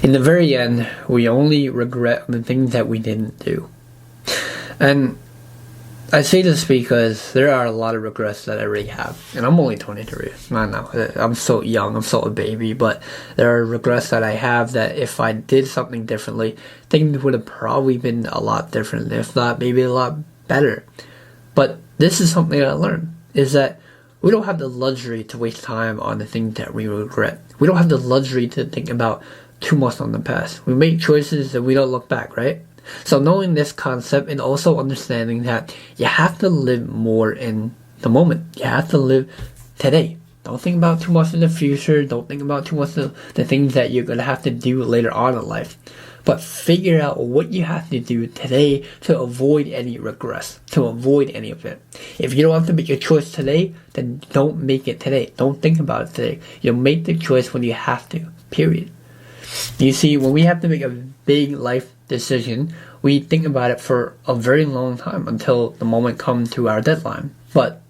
In the very end, we only regret the things that we didn't do. And I say this because there are a lot of regrets that I already have. And I'm only 23. I know, I'm so young, I'm still a baby. But there are regrets that I have that if I did something differently, things would have probably been a lot different. If not, maybe a lot better. But this is something I learned, is that we don't have the luxury to waste time on the things that we regret. We don't have the luxury to think about too much on the past. We make choices that we don't look back, right? So knowing this concept and also understanding that you have to live more in the moment. You have to live today. Don't think about too much in the future. Don't think about too much of the things that you're going to have to do later on in life. But figure out what you have to do today to avoid any regrets, to avoid any of it. If you don't have to make a choice today, then don't make it today. Don't think about it today. You'll make the choice when you have to, period. You see, when we have to make a big life decision, we think about it for a very long time until the moment comes to our deadline. But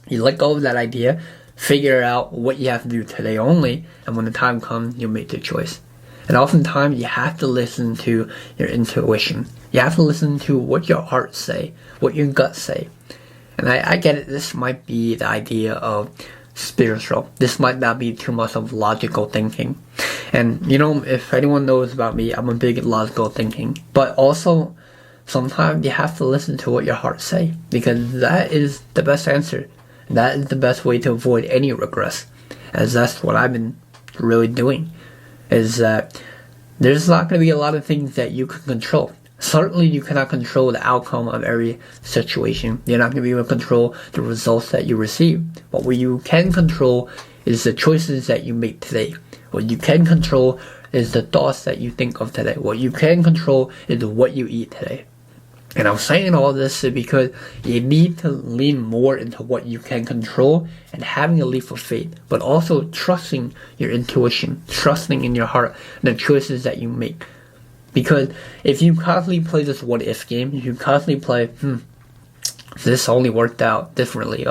you let go of that idea, figure out what you have to do today only, and when the time comes, you'll make the choice. And oftentimes, you have to listen to your intuition. You have to listen to what your heart say, what your gut say. And I get it, this might be the idea of spiritual. This might not be too much of logical thinking. And you know, if anyone knows about me, I'm a big logical thinking. But also, sometimes you have to listen to what your heart say, because that is the best answer. That is the best way to avoid any regrets. As that's what I've been really doing. Is that there's not going to be a lot of things that you can control. Certainly you cannot control the outcome of every situation. You're not going to be able to control the results that you receive. But what you can control is the choices that you make today. What you can control is the thoughts that you think of today. What you can control is what you eat today. And I'm saying all this because you need to lean more into what you can control and having a leap of faith, but also trusting your intuition, trusting in your heart the choices that you make. Because if you constantly play this what if game, if you constantly play, this only worked out differently,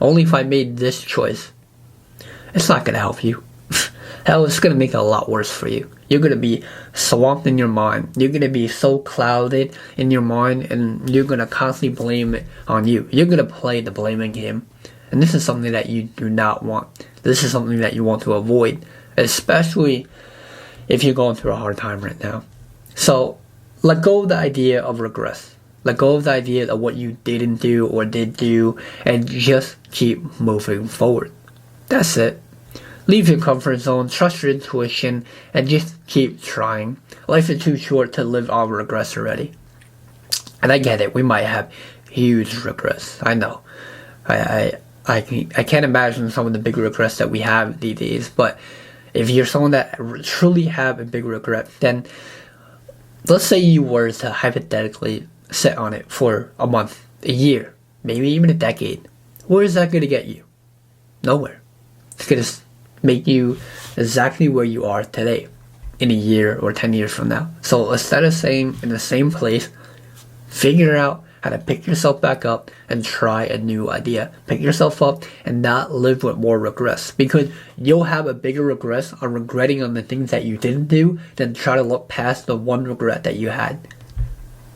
only if I made this choice, it's not going to help you. Hell, it's going to make it a lot worse for you. You're going to be swamped in your mind. You're going to be so clouded in your mind, and you're going to constantly blame it on you. You're going to play the blaming game. And this is something that you do not want. This is something that you want to avoid, especially if you're going through a hard time right now. So, let go of the idea of regrets. Let go of the idea of what you didn't do or did do, and just keep moving forward. That's it. Leave your comfort zone, trust your intuition, and just keep trying. Life is too short to live on regrets already. And I get it, we might have huge regrets. I know. I can't imagine some of the big regrets that we have these days, but if you're someone that truly have a big regret, then let's say you were to hypothetically sit on it for a month, a year, maybe even a decade. Where is that going to get you? Nowhere. It's going to make you exactly where you are today in a year or 10 years from now. So instead of staying in the same place, figure out how to pick yourself back up and try a new idea. Pick yourself up and not live with more regrets, because you'll have a bigger regret on regretting on the things that you didn't do than try to look past the one regret that you had.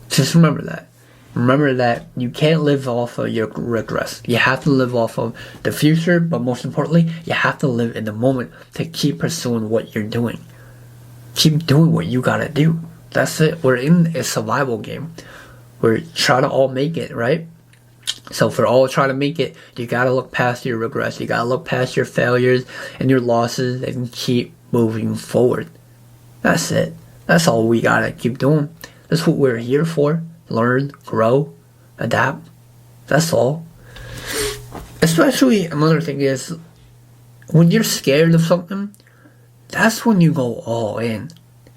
Just remember that. Remember that you can't live off of your regrets. You have to live off of the future, but most importantly, you have to live in the moment to keep pursuing what you're doing. Keep doing what you gotta do. That's it. We're in a survival game. We're trying to all make it, right? So for all trying to make it, you gotta look past your regrets. You gotta look past your failures and your losses and keep moving forward. That's it. That's all we gotta keep doing. That's what we're here for. Learn, grow, adapt. That's all. Especially another thing is, when you're scared of something, that's when you go all in.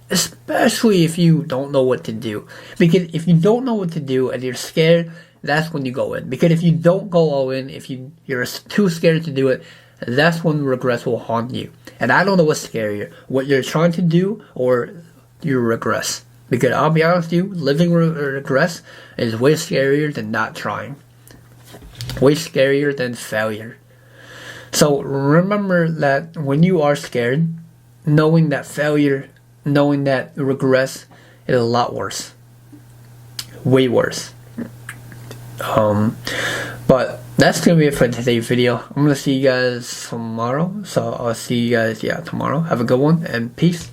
Especially if you don't know what to do. Because if you don't know what to do and you're scared, that's when you go in. Because if you don't go all in, if you're too scared to do it, that's when regrets will haunt you. And I don't know what's scarier, what you're trying to do or your regrets. Because I'll be honest with you, living with regrets is way scarier than not trying. Way scarier than failure. So remember that when you are scared, knowing that failure knowing that regrets is a lot worse. Way worse. But that's gonna be it for today's video. I'm gonna see you guys tomorrow. So I'll see you guys tomorrow. Have a good one and peace.